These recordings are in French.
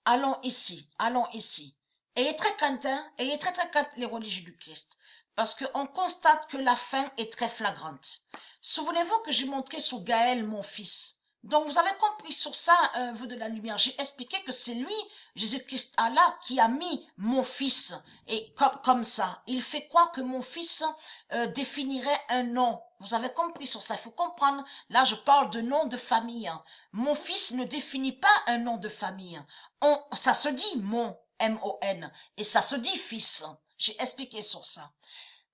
allons ici, allons ici. Ayez très crainte, hein, ayez très crainte les religieux du Christ. Parce qu'on constate que la fin est très flagrante. Souvenez-vous que j'ai montré sur Gaël, mon fils. Donc vous avez compris sur ça, vous de la lumière. J'ai expliqué que c'est lui, Jésus-Christ Allah, qui a mis mon fils. Et comme ça, il fait croire que mon fils définirait un nom. Vous avez compris sur ça, il faut comprendre. Là, je parle de nom de famille. Mon fils ne définit pas un nom de famille. Ça se dit mon, M-O-N, et ça se dit fils. J'ai expliqué sur ça.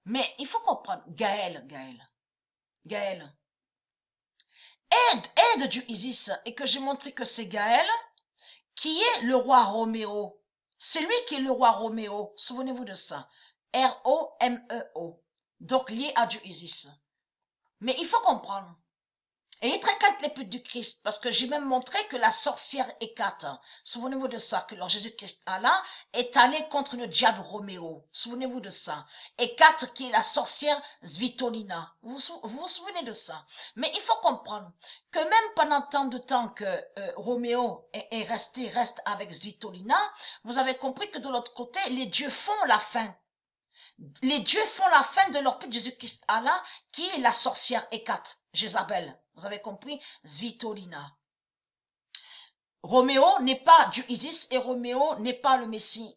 Mais il faut comprendre, Gaël, aide du Isis, et que j'ai montré que c'est Gaël qui est le roi Roméo. C'est lui qui est le roi Roméo. Souvenez-vous de ça. R-O-M-E-O. Donc lié à du Isis. Mais il faut comprendre. Et très crainte les putes du Christ, parce que j'ai même montré que la sorcière Hécate, souvenez-vous de ça, que leur Jésus-Christ Allah est allé contre le diable Roméo. Souvenez-vous de ça. Hécate qui est la sorcière Svitolina. Vous souvenez de ça. Mais il faut comprendre que même pendant tant de temps que Roméo reste avec Svitolina, vous avez compris que de l'autre côté, les dieux font la fin. Les dieux font la fin de leur pute Jésus-Christ Allah, qui est la sorcière Hécate, Jézabel. Vous avez compris? Svitolina. Roméo n'est pas Dieu Isis et Roméo n'est pas le Messie.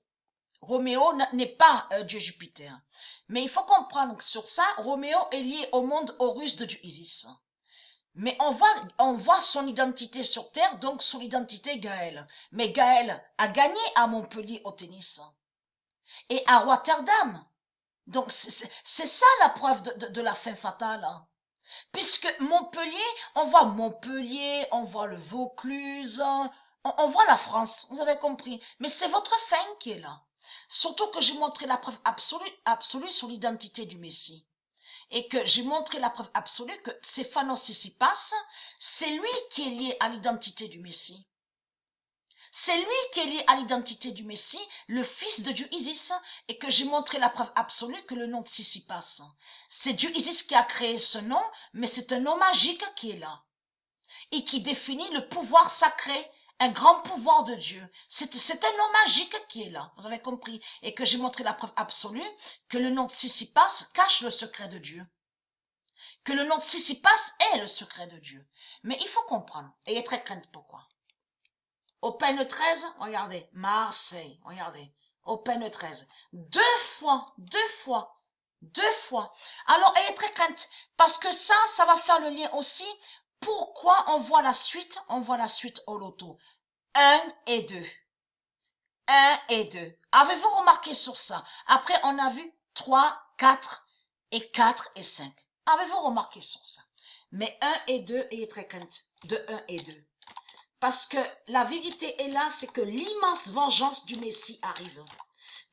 Roméo n'est pas Dieu Jupiter. Mais il faut comprendre que sur ça, Roméo est lié au monde Horus de Dieu Isis. Mais on voit son identité sur Terre, donc son identité Gaël. Mais Gaël a gagné à Montpellier au tennis. Et à Rotterdam. Donc c'est ça la preuve de la fin fatale. Hein. Puisque Montpellier, on voit le Vaucluse, on voit la France, vous avez compris. Mais c'est votre fin qui est là. Surtout que j'ai montré la preuve absolue sur l'identité du Messie. Et que j'ai montré la preuve absolue que Stéphanos Sissipas, c'est lui qui est lié à l'identité du Messie. C'est lui qui est lié à l'identité du Messie, le fils de Dieu Isis, et que j'ai montré la preuve absolue que le nom de Sissipas. C'est Dieu Isis qui a créé ce nom, mais c'est un nom magique qui est là. Et qui définit le pouvoir sacré, un grand pouvoir de Dieu. C'est un nom magique qui est là, vous avez compris. Et que j'ai montré la preuve absolue que le nom de Sissipas cache le secret de Dieu. Que le nom de Sissipas est le secret de Dieu. Mais il faut comprendre, ayez très crainte pourquoi. Open 13, regardez, Marseille, regardez, Open 13. Deux fois. Alors, ayez très crainte, parce que ça va faire le lien aussi. Pourquoi on voit la suite au loto. 1 et 2. 1 et 2. Avez-vous remarqué sur ça? Après, on a vu 3, 4 et 4 et 5. Avez-vous remarqué sur ça? Mais 1 et 2, ayez très crainte de 1 et 2. Parce que la vérité est là, c'est que l'immense vengeance du Messie arrive.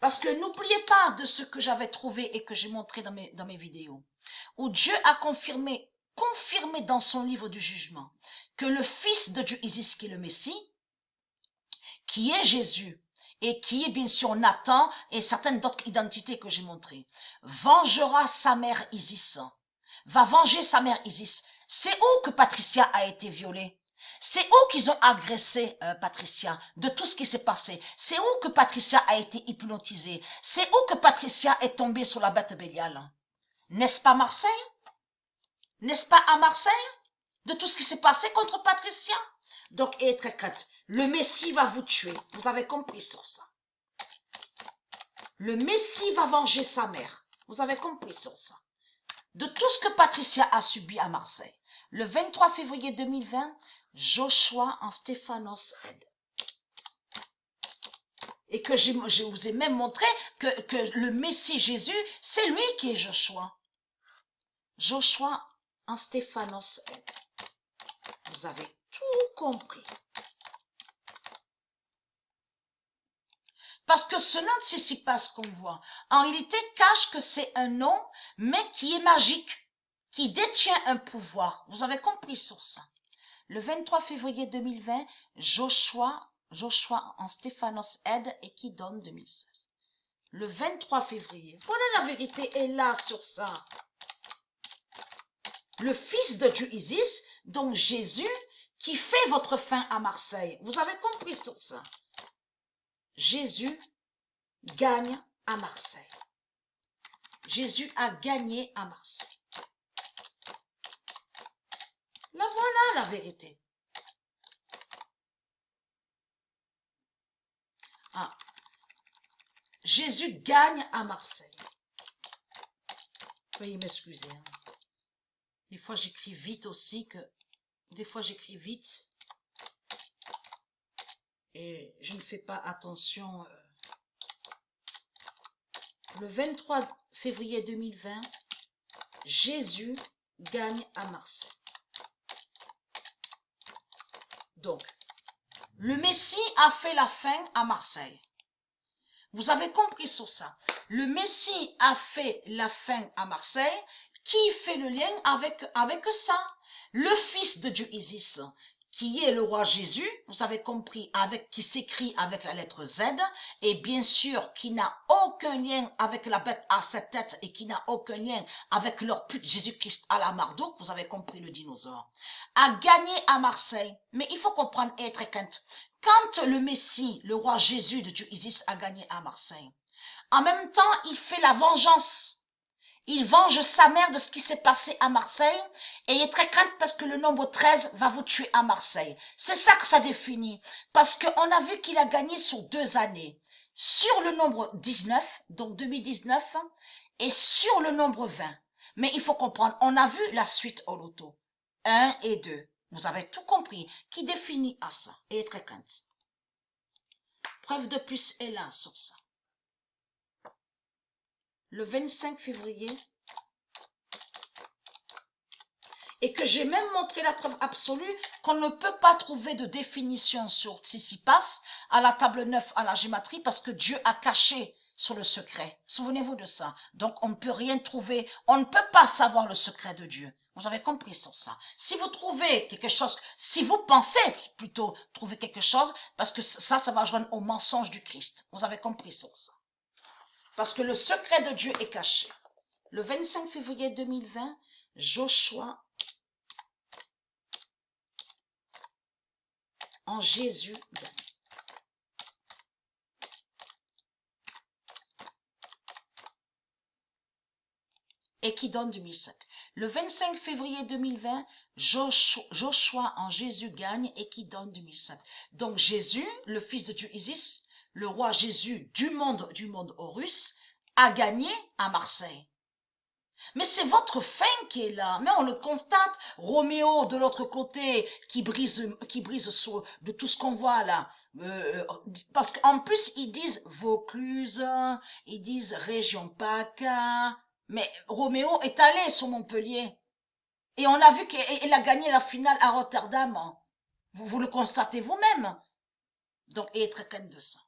Parce que n'oubliez pas de ce que j'avais trouvé et que j'ai montré dans mes vidéos. Où Dieu a confirmé dans son livre du jugement, que le fils de Dieu Isis, qui est le Messie, qui est Jésus, et qui est bien sûr Nathan et certaines d'autres identités que j'ai montrées, vengera sa mère Isis. Va venger sa mère Isis. C'est où que Patricia a été violée? C'est où qu'ils ont agressé Patricia de tout ce qui s'est passé? C'est où que Patricia a été hypnotisée? C'est où que Patricia est tombée sur la bête Bélial? N'est-ce pas Marseille? N'est-ce pas à Marseille? De tout ce qui s'est passé contre Patricia? Donc, ayez très crainte. Le Messie va vous tuer. Vous avez compris sur ça. Le Messie va venger sa mère. Vous avez compris sur ça. De tout ce que Patricia a subi à Marseille. Le 23 février 2020, Joshua en Stéphanos aide. Et que je vous ai même montré que le Messie Jésus, c'est lui qui est Joshua. Joshua en Stéphanos aide. Vous avez tout compris. Parce que ce nom de Sissipas qu'on voit, en réalité cache que c'est un nom, mais qui est magique, qui détient un pouvoir. Vous avez compris sur ça. Le 23 février 2020, Joshua en Stéphanos aide et qui donne 2016. Le 23 février. Voilà, la vérité est là sur ça. Le fils de Dieu Isis, donc Jésus, qui fait votre fin à Marseille. Vous avez compris sur ça. Jésus gagne à Marseille. Jésus a gagné à Marseille. La voilà la vérité. Ah. Jésus gagne à Marseille. Veuillez m'excuser. Hein. Des fois j'écris vite aussi que... Des fois j'écris vite. Et je ne fais pas attention. Le 23 février 2020, Jésus gagne à Marseille. Donc, le Messie a fait la fin à Marseille. Vous avez compris sur ça. Le Messie a fait la fin à Marseille. Qui fait le lien avec ça? Le Fils de Dieu Isis, qui est le roi Jésus, vous avez compris, qui s'écrit avec la lettre Z, et bien sûr qui n'a aucun lien avec la bête à 7 têtes et qui n'a aucun lien avec leur pute Jésus-Christ à la Marduk, vous avez compris le dinosaure, a gagné à Marseille. Mais il faut comprendre et être quinte. Quand le Messie, le roi Jésus de Dieu Isis, a gagné à Marseille, en même temps, il fait la vengeance. Il venge sa mère de ce qui s'est passé à Marseille et il est très crainte parce que le nombre 13 va vous tuer à Marseille. C'est ça que ça définit. Parce qu'on a vu qu'il a gagné sur 2 années. Sur le nombre 19, donc 2019, et sur le nombre 20. Mais il faut comprendre, on a vu la suite au loto. 1 et 2. Vous avez tout compris. Qui définit à ça et est très crainte. Preuve de plus est là sur ça. Le 25 février, et que j'ai même montré la preuve absolue qu'on ne peut pas trouver de définition sur Tsitsipas à la table 9 à la gématrie parce que Dieu a caché sur le secret. Souvenez-vous de ça. Donc on ne peut rien trouver, on ne peut pas savoir le secret de Dieu. Vous avez compris sur ça. Si vous trouvez quelque chose, si vous pensez plutôt trouver quelque chose, parce que ça va joindre au mensonge du Christ. Vous avez compris sur ça. Parce que le secret de Dieu est caché. Le 25 février 2020, Joshua en Jésus gagne. Et qui donne 2007. Le 25 février 2020, Joshua en Jésus gagne et qui donne 2007. Donc Jésus, le fils de Dieu Isis, le roi Jésus du monde Horus, a gagné à Marseille. Mais c'est votre fin qui est là. Mais on le constate. Roméo de l'autre côté qui brise sur de tout ce qu'on voit là. Parce qu'en plus ils disent Vaucluse, ils disent région PACA. Mais Roméo est allé sur Montpellier. Et on a vu qu'il a gagné la finale à Rotterdam. Vous le constatez vous-même. Donc, et très calme de ça.